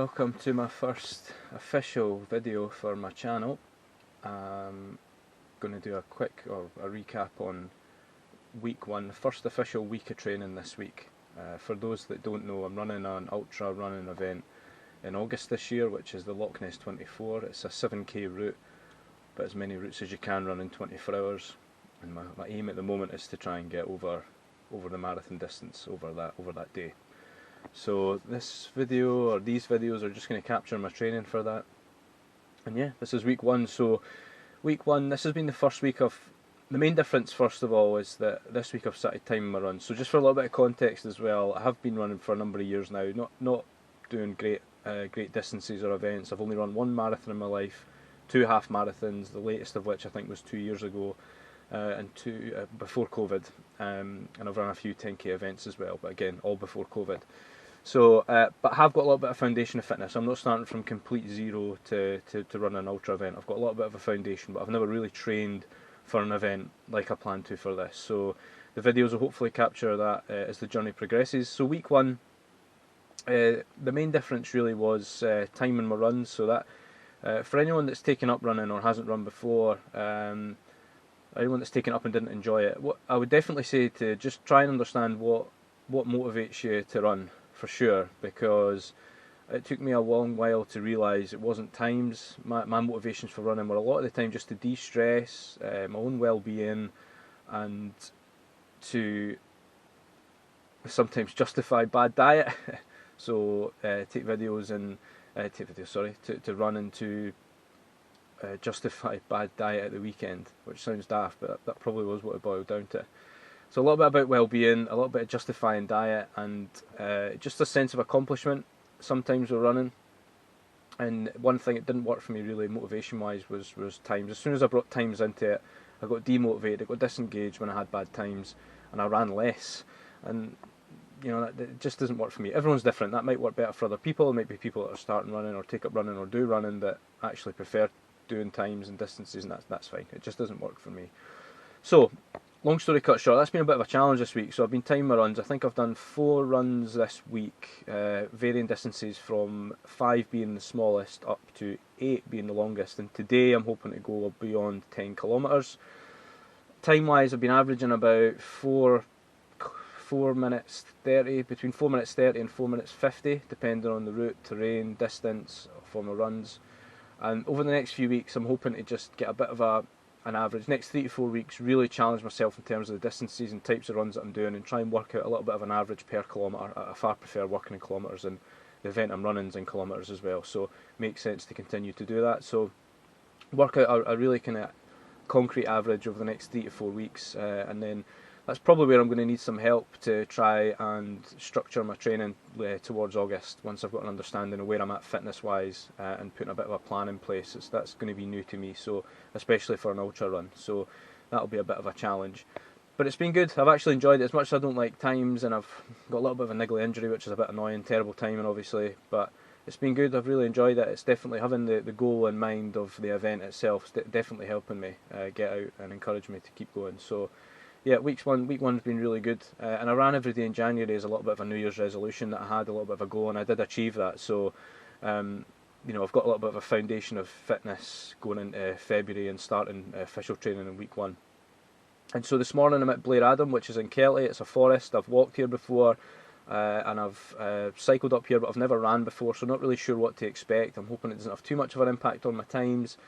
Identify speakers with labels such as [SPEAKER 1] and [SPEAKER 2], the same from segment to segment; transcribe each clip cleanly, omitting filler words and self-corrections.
[SPEAKER 1] Welcome to my first official video for my channel. I'm going to do a quick a recap on week one, the first official week of training this week. For those that don't know, I'm running an ultra running event in August this year, which is the Loch Ness 24. It's a 7k route, but as many routes as you can run in 24 hours. And my aim at the moment is to try and get over the marathon distance over that day. So this video, or these videos, are just going to capture my training for that. And yeah, this is week one. So week one, this has been the first week of... The main difference, first of all, is that this week I've started timing my runs. So just for a little bit of context as well, I have been running for a number of years now, not doing great distances or events. I've only run one marathon in my life, 2 half marathons, the latest of which I think was 2 years ago, and two before COVID, and I've run a few 10k events as well, but again, all before COVID. So, but I have got a little bit of foundation of fitness. I'm not starting from complete zero to run an ultra event. I've got a little bit of a foundation, but I've never really trained for an event like I plan to for this. So the videos will hopefully capture that as the journey progresses. So week one, the main difference really was timing my runs. So that for anyone that's taken up running or hasn't run before, anyone that's taken up and didn't enjoy it, what I would definitely say to just try and understand what motivates you to run, for sure, because it took me a long while to realise it wasn't times. My motivations for running were a lot of the time just to de-stress, my own well-being, and to sometimes justify bad diet. So to run and to justify bad diet at the weekend, which sounds daft, but that probably was what it boiled down to. So a little bit about well-being, a little bit of justifying diet, and just a sense of accomplishment sometimes with running. And one thing that didn't work for me really motivation-wise was times. As soon as I brought times into it, I got demotivated, I got disengaged when I had bad times, and I ran less. And you know, that just doesn't work for me. Everyone's different. That might work better for other people. It might be people that are starting running or take up running or do running that actually prefer doing times and distances, and that's fine. It just doesn't work for me. So, long story cut short, that's been a bit of a challenge this week. So I've been timing my runs. I think I've done 4 runs this week, varying distances from 5 being the smallest up to 8 being the longest. And today I'm hoping to go beyond 10 kilometres. Time-wise, I've been averaging about 4 minutes 30, between 4 minutes 30 and 4 minutes 50, depending on the route, terrain, distance for my runs. And over the next few weeks, I'm hoping to just get a bit of an average. Next 3 to 4 weeks, really challenge myself in terms of the distances and types of runs that I'm doing, and try and work out a little bit of an average per kilometre. I far prefer working in kilometres, and the event I'm running's in kilometres as well, so it makes sense to continue to do that. So work out a really kind of concrete average over the next 3 to 4 weeks, and then that's probably where I'm going to need some help to try and structure my training towards August, once I've got an understanding of where I'm at fitness-wise, and putting a bit of a plan in place. That's going to be new to me, so especially for an ultra run, so that'll be a bit of a challenge. But it's been good. I've actually enjoyed it. As much as I don't like times, and I've got a little bit of a niggly injury, which is a bit annoying, terrible timing obviously, but it's been good. I've really enjoyed it. It's definitely having the goal in mind of the event itself, definitely helping me get out and encourage me to keep going. So yeah, week one's been really good, and I ran every day in January as a little bit of a New Year's resolution that I had, a little bit of a goal, and I did achieve that. So, you know, I've got a little bit of a foundation of fitness going into February and starting official training in week one. And so this morning I'm at Blairadam, which is in Kelty. It's a forest. I've walked here before, and I've cycled up here, but I've never ran before, so not really sure what to expect. I'm hoping it doesn't have too much of an impact on my times,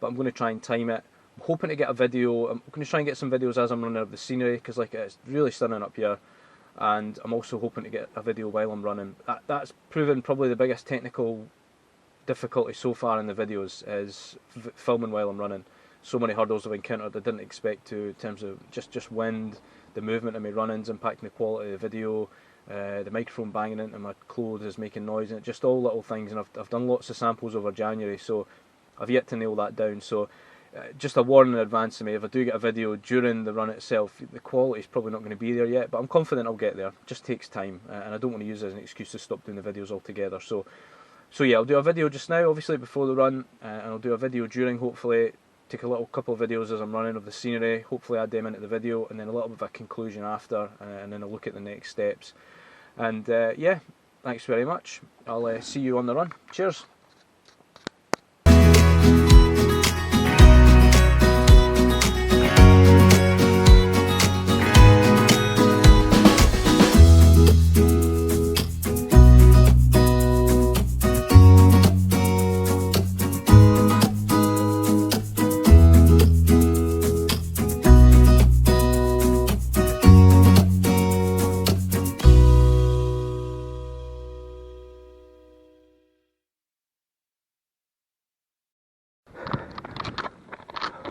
[SPEAKER 1] but I'm going to try and time it. I'm hoping to get a video. I'm going to try and get some videos as I'm running of the scenery, because like it's really stunning up here, and I'm also hoping to get a video while I'm running. That's proven probably the biggest technical difficulty so far in the videos, is filming while I'm running. So many hurdles I've encountered I didn't expect to, in terms of just wind, the movement of my run-ins impacting the quality of the video, the microphone banging into my clothes is making noise, and just all little things. And I've done lots of samples over January, so I've yet to nail that down. So just a warning in advance to me, if I do get a video during the run itself, the quality is probably not going to be there yet, but I'm confident I'll get there. It just takes time, and I don't want to use it as an excuse to stop doing the videos altogether. So yeah, I'll do a video just now, obviously before the run, and I'll do a video during, hopefully take a couple of videos as I'm running of the scenery, hopefully add them into the video, and then a little bit of a conclusion after, and then I'll look at the next steps. And yeah, thanks very much. I'll see you on the run. Cheers.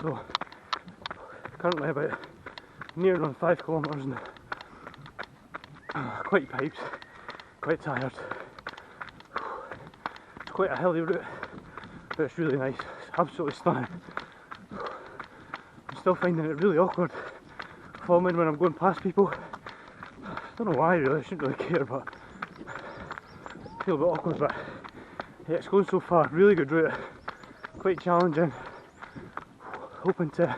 [SPEAKER 1] So, currently about near on 5 kilometres now. Quite pipes, quite tired. It's quite a hilly route, but it's really nice. It's absolutely stunning. I'm still finding it really awkward filming when I'm going past people. I don't know why really, I shouldn't really care, but I feel a bit awkward, but yeah, it's going so far. Really good route, quite challenging. Hoping to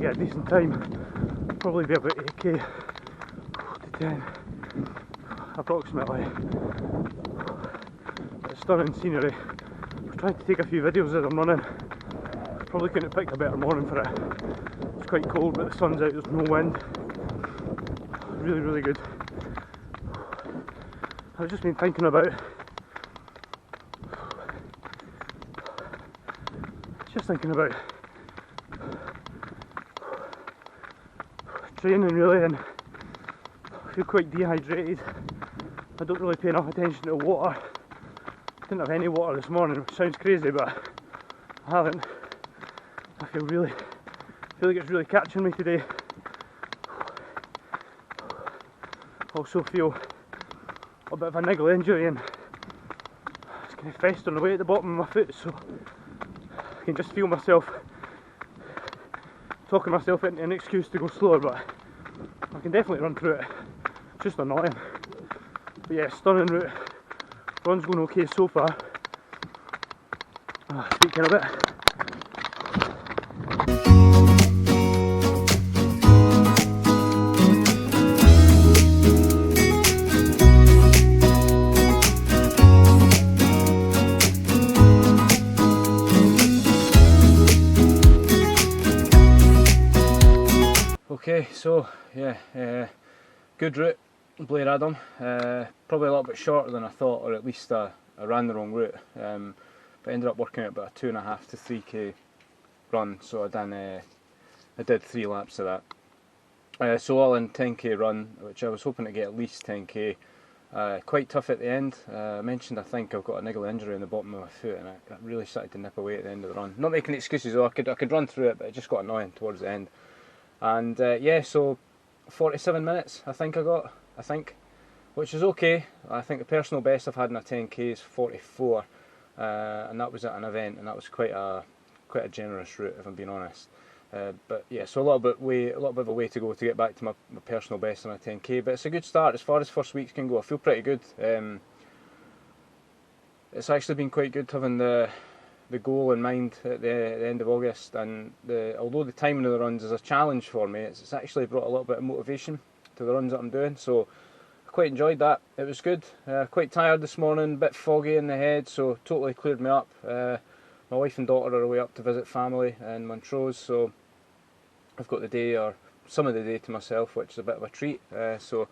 [SPEAKER 1] get a decent time, probably be about 8k to 10 approximately. It's stunning scenery. I'm trying to take a few videos as I'm running. Probably couldn't have picked a better morning for it. It's quite cold but the sun's out, there's no wind. Really, really good. I've just been thinking about training really, and I feel quite dehydrated. I don't really pay enough attention to water. I didn't have any water this morning, which sounds crazy, but I haven't. I feel like it's really catching me today. Also feel a bit of a niggle injury and it's kind of festering away at the bottom of my foot, so I can just feel myself talking myself into an excuse to go slower, but I can definitely run through it. It's just annoying. But yeah, stunning route. Run's going okay so far. Speaking of it, okay, so yeah, good route, Blairadam. Probably a little bit shorter than I thought, or at least I ran the wrong route. But ended up working out about a 2.5 to 3k run, so I did 3 laps of that. So all in 10k run, which I was hoping to get at least 10k. Quite tough at the end. I mentioned I think I've got a niggle injury in the bottom of my foot, and I really started to nip away at the end of the run. Not making excuses though, I could run through it, but it just got annoying towards the end. And yeah, so 47 minutes I think I got, which is okay. I think the personal best I've had in a 10k is 44, and that was at an event, and that was quite a generous route if I'm being honest. But yeah, so a little bit of a way to go to get back to my personal best in a 10k, but it's a good start as far as first weeks can go. I feel pretty good. It's actually been quite good having the goal in mind at the end of August, and although the timing of the runs is a challenge for me, it's actually brought a little bit of motivation to the runs that I'm doing, so I quite enjoyed that. It was good. Quite tired this morning, a bit foggy in the head, so totally cleared me up. My wife and daughter are away up to visit family in Montrose, so I've got the day, or some of the day, to myself, which is a bit of a treat. So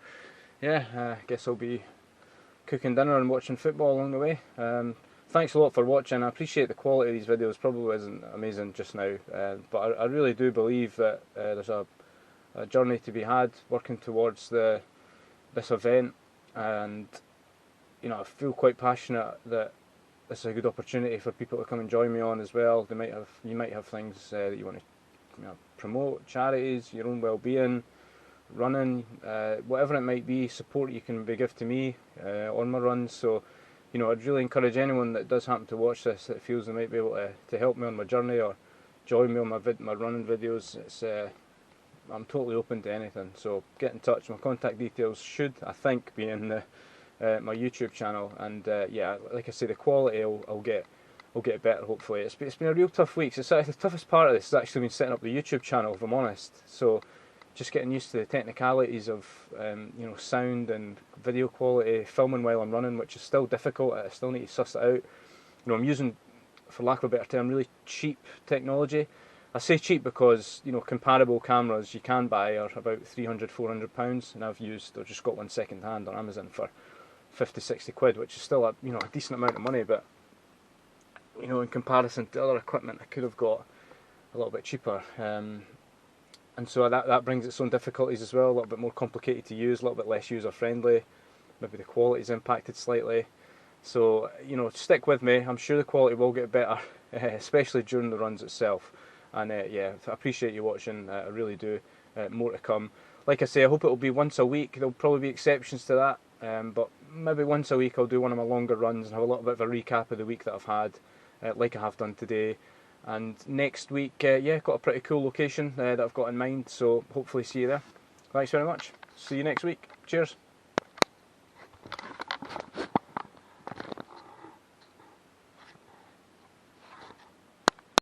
[SPEAKER 1] yeah, I guess I'll be cooking dinner and watching football along the way. Thanks a lot for watching. I appreciate the quality of these videos. Probably isn't amazing just now, but I really do believe that there's a journey to be had working towards this event, and you know, I feel quite passionate that this is a good opportunity for people to come and join me on as well. You might have things that you want to promote, charities, your own well-being, running, whatever it might be, support you can give to me on my runs. So you know, I'd really encourage anyone that does happen to watch this that feels they might be able to help me on my journey or join me on my running videos. I'm totally open to anything, so get in touch. My contact details should, I think, be in my YouTube channel, and yeah, like I say, the quality will get better hopefully. It's been a real tough week. The toughest part of this has actually been setting up the YouTube channel, if I'm honest. So just getting used to the technicalities of you know, sound and video quality, filming while I'm running, which is still difficult. I still need to suss it out. You know, I'm using, for lack of a better term, really cheap technology. I say cheap because, you know, comparable cameras you can buy are about £300–400, and I've used, or just got one second hand on Amazon for 50–60 quid, which is still a, you know, a decent amount of money, but you know, in comparison to other equipment I could have got a little bit cheaper. And so that brings its own difficulties as well, a little bit more complicated to use, a little bit less user friendly, maybe the quality's impacted slightly. So, you know, stick with me, I'm sure the quality will get better, especially during the runs itself. And yeah, I appreciate you watching, I really do. More to come. Like I say, I hope it will be once a week. There'll probably be exceptions to that, but maybe once a week I'll do one of my longer runs and have a little bit of a recap of the week that I've had, like I have done today. And next week, yeah, got a pretty cool location that I've got in mind, so hopefully see you there. Thanks very much. See you next week. Cheers.